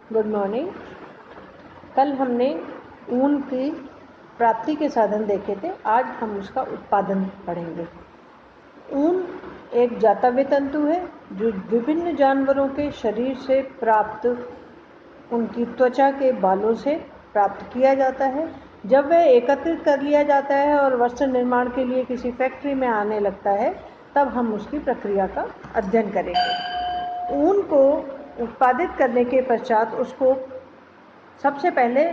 Good morning. कल हमने ऊन की प्राप्ति के साधन देखे थे, आज हम उसका उत्पादन पढ़ेंगे। ऊन एक जातव्य तंतु है जो विभिन्न जानवरों के शरीर से प्राप्त उनकी त्वचा के बालों से प्राप्त किया जाता है। जब वह एकत्रित कर लिया जाता है और वस्त्र निर्माण के लिए किसी फैक्ट्री में आने लगता है, तब हम उसकी प्रक्रिया का अध्ययन करेंगे। ऊन को उत्पादित करने के पश्चात उसको सबसे पहले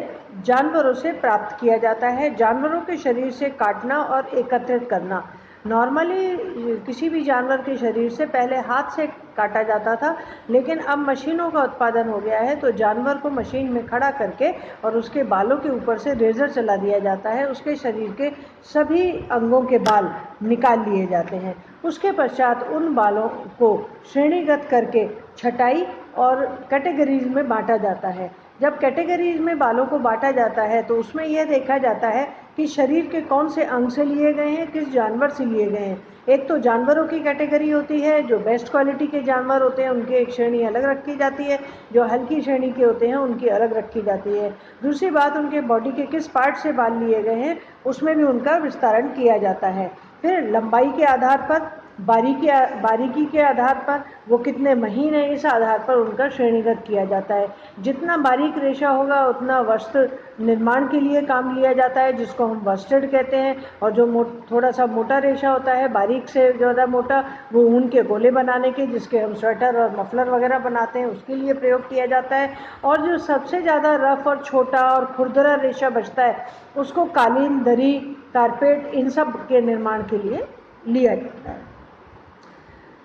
जानवरों से प्राप्त किया जाता है। जानवरों के शरीर से काटना और एकत्रित करना। नॉर्मली किसी भी जानवर के शरीर से पहले हाथ से काटा जाता था, लेकिन अब मशीनों का उत्पादन हो गया है, तो जानवर को मशीन में खड़ा करके और उसके बालों के ऊपर से रेजर चला दिया जाता है। उसके शरीर के सभी अंगों के बाल निकाल लिए जाते हैं। उसके पश्चात उन बालों को श्रेणीगत करके छटाई और कैटेगरीज में बांटा जाता है। जब कैटेगरीज में बालों को बांटा जाता है तो उसमें यह देखा जाता है कि शरीर के कौन से अंग से लिए गए हैं, किस जानवर से लिए गए हैं। एक तो जानवरों की कैटेगरी होती है, जो बेस्ट क्वालिटी के जानवर होते हैं उनकी एक श्रेणी अलग रखी जाती है, जो हल्की श्रेणी के होते हैं उनकी अलग रखी जाती है। दूसरी बात, उनके बॉडी के किस पार्ट से बाल लिए गए हैं उसमें भी उनका विस्तारण किया जाता है। फिर लंबाई के आधार पर, बारीकी के आधार पर, वो कितने महीन है, इस आधार पर उनका श्रेणीगत किया जाता है। जितना बारीक रेशा होगा उतना वस्त्र निर्माण के लिए काम लिया जाता है, जिसको हम वस्टेड कहते हैं। और जो थोड़ा सा मोटा रेशा होता है, बारीक से ज़्यादा मोटा, वो ऊन के गोले बनाने के, जिसके हम स्वेटर और मफलर वगैरह बनाते हैं, उसके लिए प्रयोग किया जाता है। और जो सबसे ज़्यादा रफ और छोटा और खुरदरा रेशा बचता है उसको कालीन, दरी, कारपेट, इन सब के निर्माण के लिए लिया जाता है।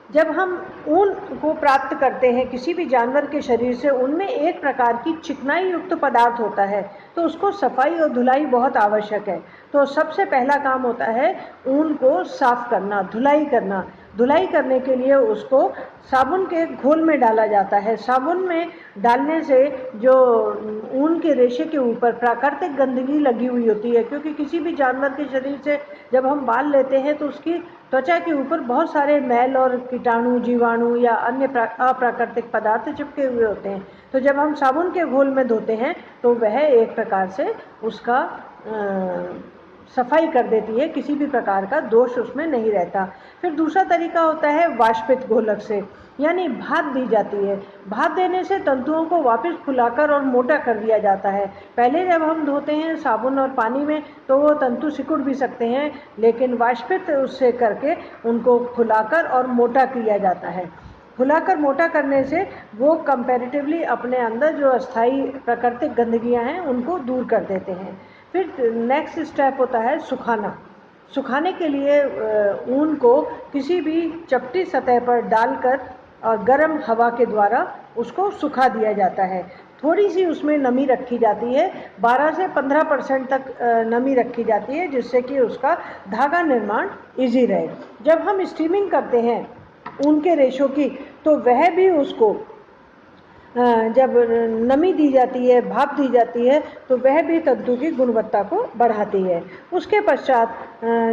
जब हम ऊन को प्राप्त करते हैं किसी भी जानवर के शरीर से, उनमें एक प्रकार की चिकनाई युक्त पदार्थ होता है, तो उसको सफाई और धुलाई बहुत आवश्यक है। तो सबसे पहला काम होता है ऊन को साफ करना, धुलाई करना। धुलाई करने के लिए उसको साबुन के घोल में डाला जाता है। साबुन में डालने से जो ऊन के रेशे के ऊपर प्राकृतिक गंदगी लगी हुई होती है, क्योंकि किसी भी जानवर के शरीर से जब हम बाल लेते हैं तो उसकी त्वचा के ऊपर बहुत सारे मैल और कीटाणु, जीवाणु या अन्य अप्राकृतिक पदार्थ चिपके हुए होते हैं। तो जब हम साबुन के घोल में धोते हैं तो वह एक प्रकार से उसका सफाई कर देती है, किसी भी प्रकार का दोष उसमें नहीं रहता। फिर दूसरा तरीका होता है वाष्पित घोलक से, यानी भाप दी जाती है। भाप देने से तंतुओं को वापस फुलाकर और मोटा कर दिया जाता है। पहले जब हम धोते हैं साबुन और पानी में तो वो तंतु सिकुड़ भी सकते हैं, लेकिन वाष्पित उससे करके उनको फुलाकर और मोटा किया जाता है। फुलाकर मोटा करने से वो कंपैरेटिवली अपने अंदर जो अस्थायी प्राकृतिक गंदगियां हैं उनको दूर कर देते हैं। फिर नेक्स्ट स्टेप होता है सुखाना। सुखाने के लिए ऊन को किसी भी चपटी सतह पर डालकर और गर्म हवा के द्वारा उसको सुखा दिया जाता है। थोड़ी सी उसमें नमी रखी जाती है, 12 से 15% तक नमी रखी जाती है, जिससे कि उसका धागा निर्माण इजी रहे। जब हम स्टीमिंग करते हैं ऊन के रेशों की, तो वह भी उसको जब नमी दी जाती है, भाप दी जाती है, तो वह भी तंतु की गुणवत्ता को बढ़ाती है। उसके पश्चात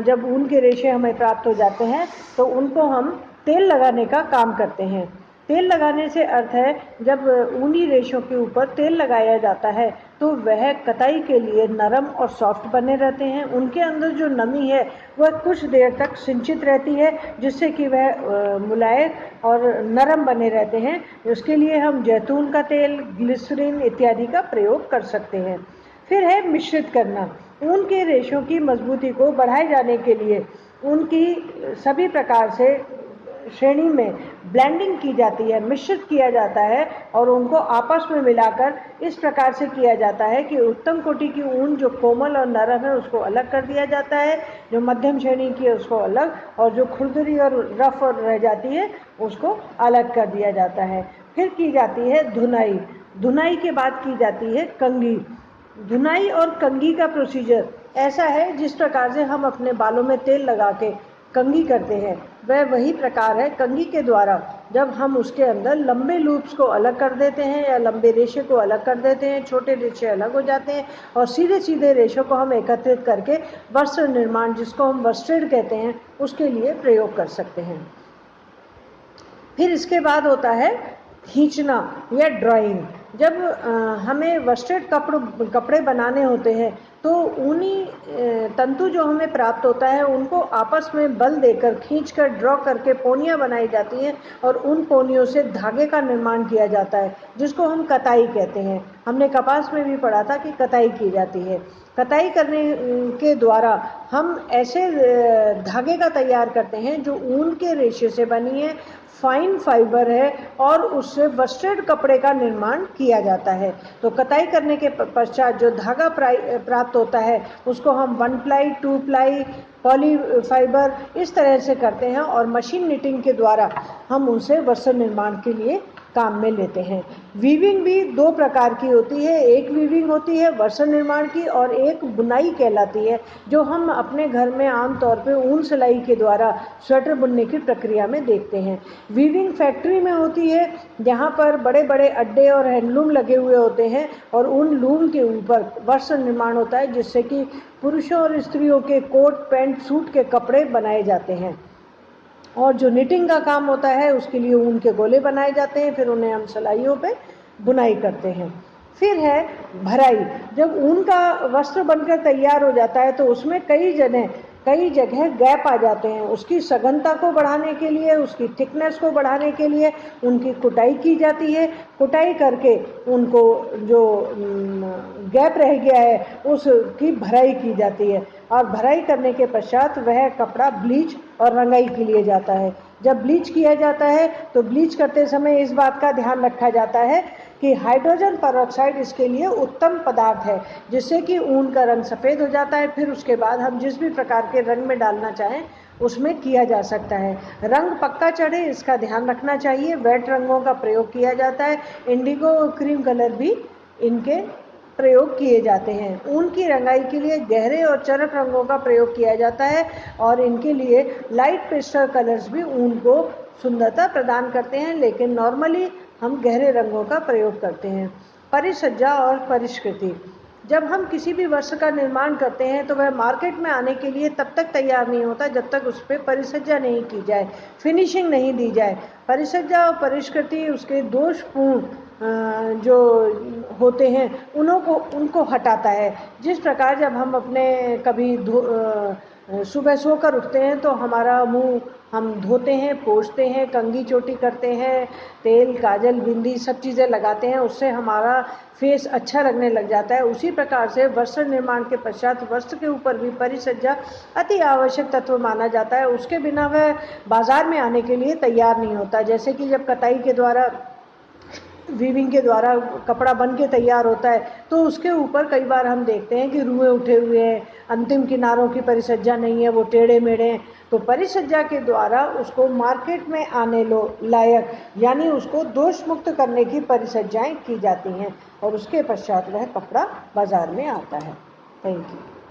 जब ऊन के रेशे हमें प्राप्त हो जाते हैं तो उनको हम तेल लगाने का काम करते हैं। तेल लगाने से अर्थ है जब ऊनी रेशों के ऊपर तेल लगाया जाता है तो वह कताई के लिए नरम और सॉफ्ट बने रहते हैं। उनके अंदर जो नमी है वह कुछ देर तक सिंचित रहती है, जिससे कि वह मुलायम और नरम बने रहते हैं। उसके लिए हम जैतून का तेल, ग्लिसरीन इत्यादि का प्रयोग कर सकते हैं। फिर है मिश्रित करना। ऊन के रेशों की मजबूती को बढ़ाए जाने के लिए उनकी सभी प्रकार से श्रेणी में ब्लेंडिंग की जाती है, मिश्रित किया जाता है और उनको आपस में मिलाकर इस प्रकार से किया जाता है कि उत्तम कोटि की ऊन जो कोमल और नरम है उसको अलग कर दिया जाता है, जो मध्यम श्रेणी की है उसको अलग, और जो खुरदरी और रफ और रह जाती है उसको अलग कर दिया जाता है। फिर की जाती है धुनाई। धुनाई के बाद की जाती है कंघी। धुनाई और कंघी का प्रोसीजर ऐसा है जिस प्रकार से हम अपने बालों में तेल लगा के कंघी करते हैं, वह वही प्रकार है। कंघी के द्वारा जब हम उसके अंदर लंबे लूप्स को अलग कर देते हैं या लंबे रेशे को अलग कर देते हैं, छोटे रेशे अलग हो जाते हैं और सीधे सीधे रेशों को हम एकत्रित करके वस्त्र निर्माण, जिसको हम वस्ट्रेड कहते हैं, उसके लिए प्रयोग कर सकते हैं। फिर इसके बाद होता है खींचना या ड्राइंग। जब हमें वस्ट्रेड कपड़े बनाने होते हैं तो ऊनी तंतु जो हमें प्राप्त होता है उनको आपस में बल देकर खींचकर ड्रॉ करके पोनियाँ बनाई जाती हैं और उन पोनियों से धागे का निर्माण किया जाता है जिसको हम कताई कहते हैं। हमने कपास में भी पढ़ा था कि कताई की जाती है। कताई करने के द्वारा हम ऐसे धागे का तैयार करते हैं जो ऊन के रेशे से बनी है, फाइन फाइबर है और उससे वस्ट्रेड कपड़े का निर्माण किया जाता है। तो कताई करने के पश्चात जो धागा प्राप्त होता है उसको हम 1 प्लाई 2 प्लाई पॉली फाइबर इस तरह से करते हैं और मशीन निटिंग के द्वारा हम उनसे वस्त्र निर्माण के लिए काम में लेते हैं। वीविंग भी 2 प्रकार की होती है, एक वीविंग होती है वस्त्र निर्माण की और एक बुनाई कहलाती है जो हम अपने घर में आमतौर पे ऊन सिलाई के द्वारा स्वेटर बुनने की प्रक्रिया में देखते हैं। वीविंग फैक्ट्री में होती है जहाँ पर बड़े बड़े अड्डे और हैंडलूम लगे हुए होते हैं और उन लूम के ऊपर वस्त्र निर्माण होता है जिससे कि पुरुषों और स्त्रियों के कोट पैंट सूट के कपड़े बनाए जाते हैं। और जो निटिंग का काम होता है उसके लिए ऊन के गोले बनाए जाते हैं, फिर उन्हें हम सिलाइयों पे बुनाई करते हैं। फिर है भराई। जब ऊन का वस्त्र बनकर तैयार हो जाता है तो उसमें कई जगह गैप आ जाते हैं। उसकी सघनता को बढ़ाने के लिए, उसकी थिकनेस को बढ़ाने के लिए उनकी कुटाई की जाती है। कुटाई करके उनको जो गैप रह गया है उसकी भराई की जाती है और भराई करने के पश्चात वह कपड़ा ब्लीच और रंगाई के लिए जाता है। जब ब्लीच किया जाता है तो ब्लीच करते समय इस बात का ध्यान रखा जाता है कि हाइड्रोजन परऑक्साइड इसके लिए उत्तम पदार्थ है जिससे कि ऊन का रंग सफ़ेद हो जाता है। फिर उसके बाद हम जिस भी प्रकार के रंग में डालना चाहें उसमें किया जा सकता है। रंग पक्का चढ़े इसका ध्यान रखना चाहिए। वेट रंगों का प्रयोग किया जाता है। इंडिगो और क्रीम कलर भी इनके प्रयोग किए जाते हैं। ऊन की रंगाई के लिए गहरे और चरक रंगों का प्रयोग किया जाता है और इनके लिए लाइट पेस्टल कलर्स भी ऊन को सुंदरता प्रदान करते हैं, लेकिन नॉर्मली हम गहरे रंगों का प्रयोग करते हैं। परिसज्जा और परिष्कृति। जब हम किसी भी वस्त्र का निर्माण करते हैं तो वह मार्केट में आने के लिए तब तक तैयार नहीं होता जब तक उस पर परिसज्जा नहीं की जाए, फिनिशिंग नहीं दी जाए। परिसज्जा और परिष्कृति उसके दोषपूर्ण जो होते हैं उनको हटाता है। जिस प्रकार जब हम अपने कभी सुबह सोकर उठते हैं तो हमारा मुंह हम धोते हैं, पोंछते हैं, कंघी चोटी करते हैं, तेल काजल बिंदी सब चीज़ें लगाते हैं, उससे हमारा फेस अच्छा लगने लग जाता है। उसी प्रकार से वस्त्र निर्माण के पश्चात वस्त्र के ऊपर भी परिसज्जा अति आवश्यक तत्व माना जाता है। उसके बिना वह बाजार में आने के लिए तैयार नहीं होता। जैसे कि जब कताई के द्वारा वीविंग के द्वारा कपड़ा बन के तैयार होता है तो उसके ऊपर कई बार हम देखते हैं कि रुएँ उठे हुए हैं, अंतिम किनारों की परिसज्जा नहीं है, वो टेढ़े मेढ़े हैं। तो परिसज्जा के द्वारा उसको मार्केट में आने लायक यानी उसको दोष मुक्त करने की परिसज्जाएं की जाती हैं और उसके पश्चात वह कपड़ा बाजार में आता है। Thank you.